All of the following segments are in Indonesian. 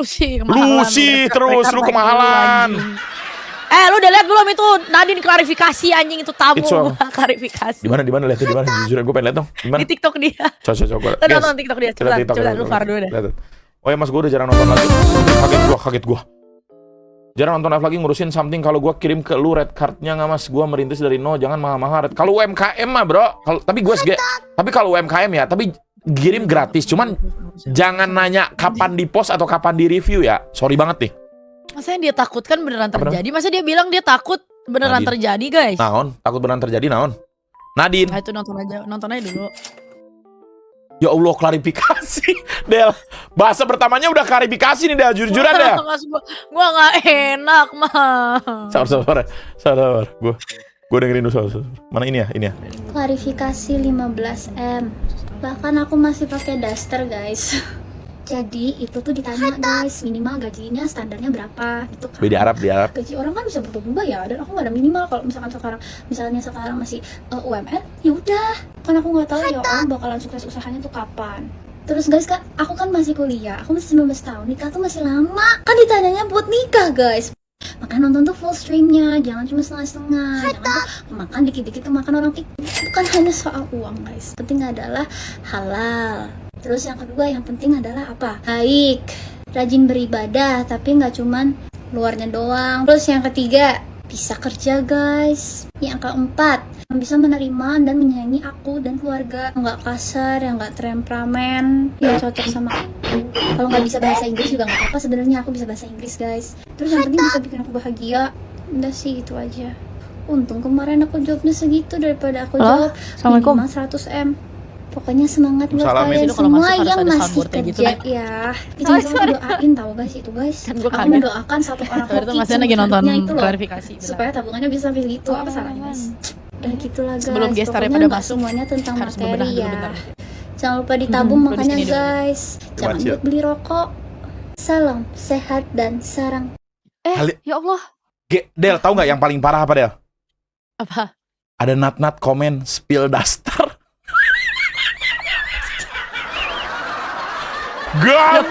Lucy terus lu kemahalan. Lu udah lihat belum itu Nadine klarifikasi anjing itu tamu klarifikasi. Di mana lihat di mana? Jujur gue pengen lihat dong. Di mana? Di TikTok dia. Coba. Nonton TikTok dia. Coba lu Far dulu deh. Oh ya Mas, gue udah jarang nonton lagi. Kaget gua. Jarang nonton live lagi ngurusin something. Kalau gue kirim ke lu red cardnya nggak Mas? Gue merintis dari no, jangan mahal-mahal. Kalau UMKM mah bro, tapi kalau UMKM ya, tapi kirim gratis. Cuman jangan nanya kapan di post atau kapan di review ya. Sorry banget nih. Masa yang dia takutkan beneran terjadi? Masa dia bilang dia takut beneran terjadi guys? Naon? Takut beneran terjadi naon? Nadine. Nah itu nonton aja dulu. Ya Allah, klarifikasi Del, bahasa pertamanya udah klarifikasi nih Del, jujur-jujuran Del. Gua gak enak mah. Sabar Gue dengerin dulu sabar. Mana ini ya? Klarifikasi 15M. Bahkan aku masih pakai daster guys. Jadi itu tuh ditanya guys, minimal gajinya standarnya berapa gitu kan. Di Arab. Gaji orang kan bisa berubah-ubah ya, dan aku gak ada minimal. Kalau misalnya sekarang masih UMR, ya udah. Kan aku nggak tahu ya orang bakalan sukses usahanya tuh kapan. Terus guys kan, aku kan masih kuliah, aku masih 19 tahun, nikah tuh masih lama. Kan ditanyanya buat nikah guys. Makanya nonton tuh full streamnya, jangan cuma setengah-setengah. Jangan tuh makan dikit-dikit tuh makan orang TikTok. Bukan hanya soal uang guys, penting adalah halal. Terus yang kedua yang penting adalah apa? Baik, rajin beribadah, tapi nggak cuman luarnya doang. Terus yang ketiga, bisa kerja guys. Yang keempat, bisa menerima dan menyayangi aku dan keluarga. Nggak kasar, yang nggak temperamen, yang cocok sama aku. Kalau nggak bisa bahasa Inggris juga nggak apa-apa. Sebenarnya aku bisa bahasa Inggris guys. Terus yang penting bisa bikin aku bahagia. Udah sih gitu aja. Untung kemarin aku jawabnya segitu daripada aku jawab minimal 100M. Pokoknya semangat buat kalian semua yang masih kerja gitu, ya. Itu aku doain tahu guys itu guys. Aku mendoakan satu orang itu masih lagi nonton klarifikasi supaya tabungannya bisa sampai segitu. Apa salahnya guys? Dan gitulah guys. Sebelum gestarnya pada masuk semuanya tentang materi ya. Jangan lupa ditabung makanya guys. Jangan lupa beli rokok. Salam sehat dan sarang. Ya Allah. Del, tahu nggak yang paling parah apa Del? Apa? Ada nat komen spill daster. Goblok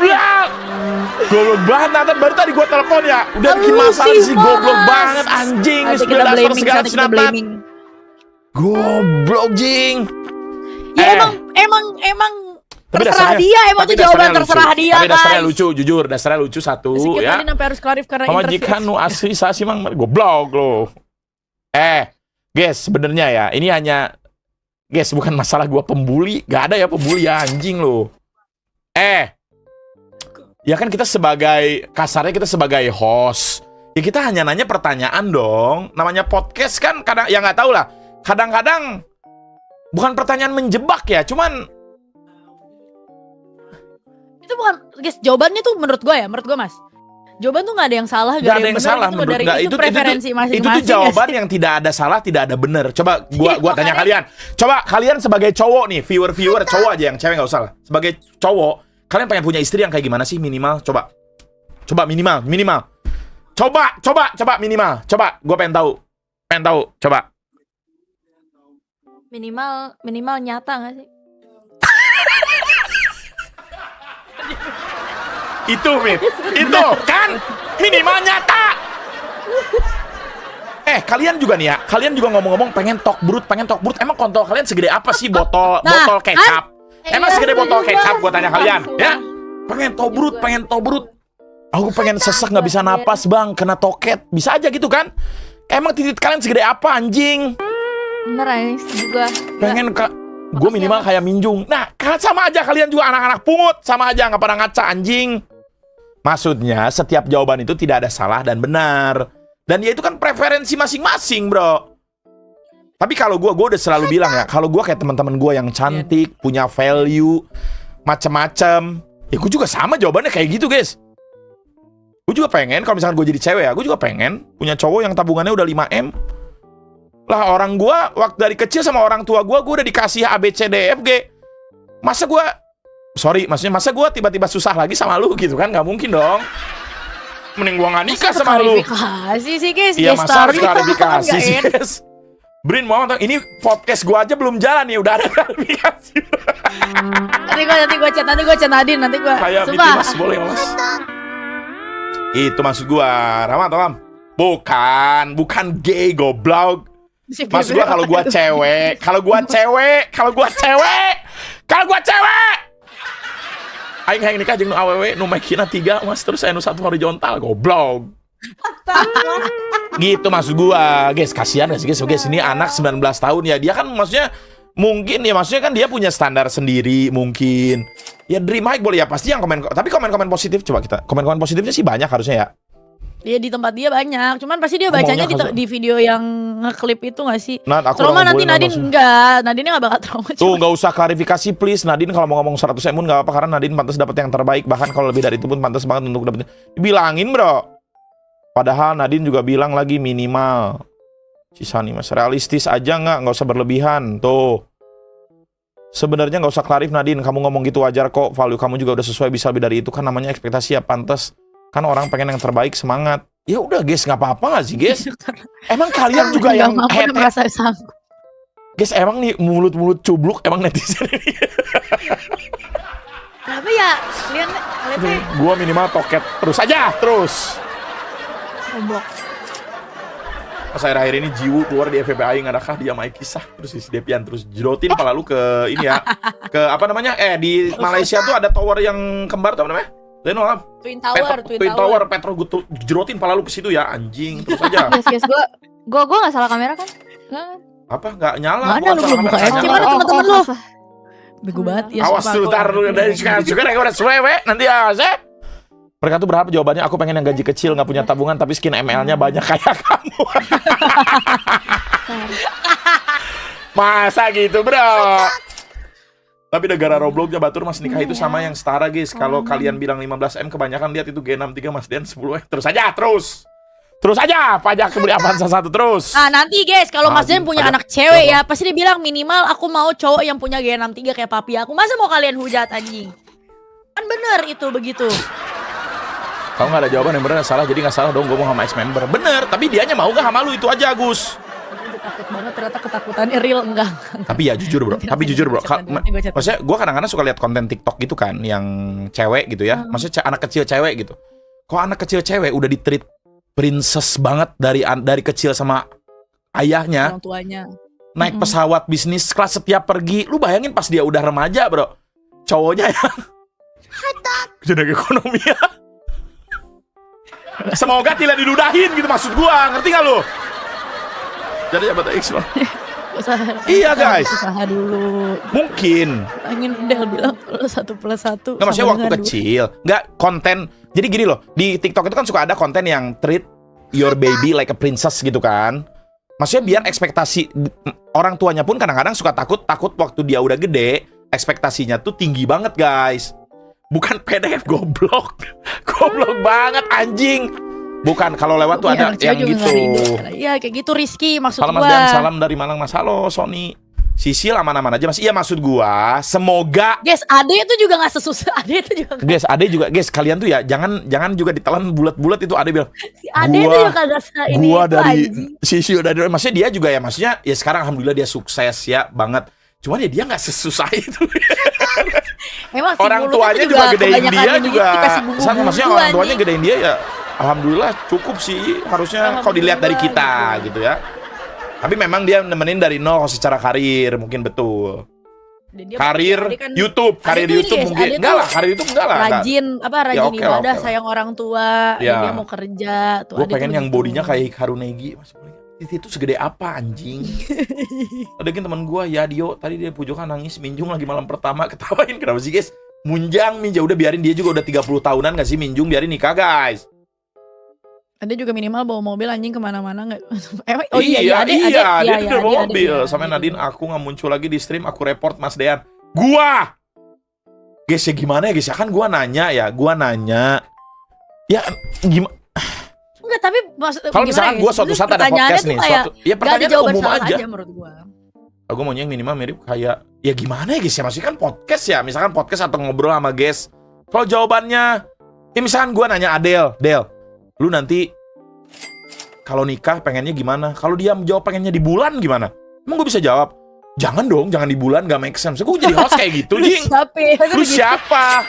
banget Nathan, baru tadi gue telepon ya. Udah bikin masalah sih, goblok banget anjing. Spill daster segala Nathan. Goblok jing. Ya emang terserah dia, emang itu jawaban terserah dia. Tapi dasarnya lucu, jujur, dasarnya lucu satu ya. Sampai harus klarif karena majikan nu asli sasi mang goblok lo. Guys, sebenarnya ya, ini hanya guys bukan masalah gua pembuli, gak ada ya pembuli ya anjing lo. Ya kan kita sebagai kasarnya kita sebagai host, ya kita hanya nanya pertanyaan dong. Namanya podcast kan kadang ya nggak tahu lah. Kadang-kadang bukan pertanyaan menjebak ya, cuman itu bukan guys, jawabannya tuh menurut gue Mas. Jawaban tuh nggak ada yang salah, nggak ada yang salah menurut itu preferensi masing-masing. Itu tuh jawaban yang tidak ada salah, tidak ada benar. Coba gua tanya kalian. Coba kalian sebagai cowok nih, viewer cowok aja yang cewek nggak usah lah. Sebagai cowok, kalian pengen punya istri yang kayak gimana sih minimal? Coba minimal. Coba minimal. Coba gua pengen tahu. Coba. Minimal nyata nggak sih? Itu kan minimal nyata. Kalian juga nih ya, kalian juga ngomong-ngomong pengen talk brut. Emang kontol kalian segede apa sih botol kecap? Emang segede botol kecap gua tanya kalian, ya? Pengen tobrut. Aku pengen sesak nggak bisa napas bang, kena toket, bisa aja gitu kan? Emang titik kalian segede apa anjing? Bener aja juga. Pengen gue minimal kayak minjung. Nah, sama aja kalian juga anak-anak pungut, sama aja nggak pada ngaca anjing. Maksudnya setiap jawaban itu tidak ada salah dan benar. Dan ya itu kan preferensi masing-masing, bro. Tapi kalau gue udah selalu bilang ya, kalau gue kayak teman-teman gue yang cantik, punya value, macem-macem, ya gue juga sama jawabannya kayak gitu, guys. Gue juga pengen, kalau misalkan gue jadi cewek ya, gue juga pengen punya cowok yang tabungannya udah 5M. Lah orang gue, waktu dari kecil sama orang tua gue udah dikasih ABCDFG. Masa gue tiba-tiba susah lagi sama lu gitu kan? Gak mungkin dong. Mending gue gak nikah sama lu. Klarifikasi sih guys. Iya masa harus klarifikasi sih guys. Brin mau nonton, ini podcast gue aja belum jalan nih, udah ada klarifikasi. Nanti gue chat Nadine, nanti gue. Kayak Mas boleh mas. Itu maksud gua. Rama atau Ram? Bukan gay goblok. Maksud gua kalau gua cewek aing hayang nikah jeung nu awewe nu maikina 3 mas terus anu 1 horizontal goblok. Gitu maksud gua. Guys, kasihan guys. Guys, ini anak 19 tahun ya. Dia kan maksudnya kan dia punya standar sendiri mungkin. Ya dream high boleh ya pasti yang tapi komen-komen positif coba kita. Komen-komen positifnya sih banyak harusnya ya. Iya di tempat dia banyak, cuman pasti dia bacanya di video yang ngeklip itu gak sih? Nah, trauma nanti Nadine enggak, Nadine gak bakal trauma. Tuh gak usah klarifikasi please. Nadine kalau mau ngomong 100 emun gak apa-apa karena Nadine pantas dapat yang terbaik. Bahkan kalau lebih dari itu pun pantas banget untuk dapat. Dibilangin bro. Padahal Nadine juga bilang lagi minimal. Cisani mas realistis aja nggak usah berlebihan. Tuh. Sebenarnya nggak usah klarif Nadine, kamu ngomong gitu wajar kok. Value kamu juga udah sesuai, bisa lebih dari itu kan namanya ekspektasi ya pantas. Kan orang pengen yang terbaik, semangat. Ya udah guys, nggak apa-apa nggak sih guys? Emang kalian juga yang merasa sanggup. Guys, emang nih mulut-mulut cubluk emang netizen ini. Tapi ya kalian Gua minimal toket terus aja, terus. Goblok. Pas akhir-akhir ini Jiwu keluar di FVP Aing, adakah dia main kisah terus si Depian terus jerotin pala lu ke ini ya. Ke apa namanya? Di Malaysia tuh ada tower yang kembar tuh apa namanya? Leno lah. Twin Tower. Petro gue jerotin pala lu ke situ ya, anjing. Terus aja. Yes, gua enggak salah kamera kan? Apa? Enggak nyala. Mana lu belum buka FC? Mana teman-teman lu? Bego banget ya. Awas tuh, tar lu dari sekarang ya udah sewewe nanti awas ya. Mereka tuh berapa jawabannya? Aku pengen yang gaji kecil, nggak punya tabungan, tapi skin ML-nya banyak kayak kamu. Masa gitu bro? Tapi negara Robloxnya Batur mas nikah itu sama yang setara guys. Kalau kalian bilang 15M kebanyakan lihat itu G63 mas Den 10 terus aja terus aja pajak beli Avanza 1 terus. Nah nanti guys kalau Mas Den punya anak cewek ya pasti dia bilang minimal aku mau cowok yang punya G63 kayak papi aku. Masa mau kalian hujat anjing? Kan bener itu begitu. Kalau nggak ada jawaban yang benar salah, jadi nggak salah dong gue mau sama ex-member. Bener, tapi dianya mau gak sama lu itu aja Agus. Takut banget ternyata ketakutannya real enggak. Tapi ya jujur bro, maksudnya gue kadang-kadang suka lihat konten TikTok gitu kan, yang cewek gitu ya. Maksudnya anak kecil cewek gitu. Kalau anak kecil cewek udah di-treat princess banget dari kecil sama ayahnya. Orang tuanya. Naik pesawat bisnis kelas setiap pergi. Lu bayangin pas dia udah remaja bro, cowoknya yang jeneng ekonomi ya. Semoga tidak diludahin gitu maksud gua, ngerti gak lu? Jadi ya X bang. Iya guys. Usaha dulu. Mungkin. Pengen Del bilang 1+1. Nggak maksudnya waktu kecil, nggak konten. Jadi gini loh, di TikTok itu kan suka ada konten yang treat your baby like a princess gitu kan. Maksudnya biar ekspektasi orang tuanya pun kadang-kadang suka takut waktu dia udah gede, ekspektasinya tuh tinggi banget guys. Bukan PDF goblok. Goblok banget anjing. Bukan kalau lewat tuh ada yang gitu. Iya kayak gitu Rizky maksud salam gua. Mas Dan, salam dari Malang Mas. Halo Sony. Sisil aman-aman aja Mas. Iya maksud gua semoga. Guys, Ade itu juga nggak sesusah. Ade itu juga. Guys, Ade juga guys kalian tuh ya jangan juga ditelan bulat-bulat itu Ade bilang. Si Ade itu juga kagak ini. Gua dari Sisil dari maksudnya dia juga ya maksudnya ya sekarang alhamdulillah dia sukses ya banget. Cuman ya dia nggak sesusah itu. Emang orang tuanya juga gedein dia juga. Maksudnya orang tuanya gedein dia ya. Alhamdulillah cukup sih harusnya kalau dilihat dari kita gitu ya. Tapi memang dia nemenin dari nol secara karir mungkin betul. Karir kan, YouTube mungkin enggak lah, karir YouTube enggak lah. Rajin ibadah, sayang orang tua, dia mau kerja. Gue pengen yang bodinya kayak Hikaru Negi. Itu segede apa anjing? Ada kan teman gue Yadio tadi dia pujokan nangis Minjung lagi malam pertama ketawain kenapa sih guys? Minja udah biarin dia juga udah 30 tahunan gak sih Minjung biarin nikah guys. Ada juga minimal bawa mobil anjing kemana-mana nggak? Dia bawa mobil. Sampai Nadine aku nggak muncul lagi di stream, aku report Mas Dean. Gua, guys ya gimana ya guys ya kan gua nanya. Ya gimana? Enggak tapi kalau misalkan gua suatu saat ada podcast nih, pertanyaan umum aja. Menurut gua. Aku maunya yang minimal mirip kayak ya gimana ya guys ya maksudnya kan podcast ya, misalkan podcast atau ngobrol sama guys. Kalau jawabannya, ya misalkan gua nanya Del. Lu nanti kalau nikah pengennya gimana? Kalau dia menjawab pengennya di bulan gimana? Emang gue bisa jawab? Jangan dong, jangan di bulan, gak make sense. Gue jadi host kayak gitu, Jing. Lu siapa?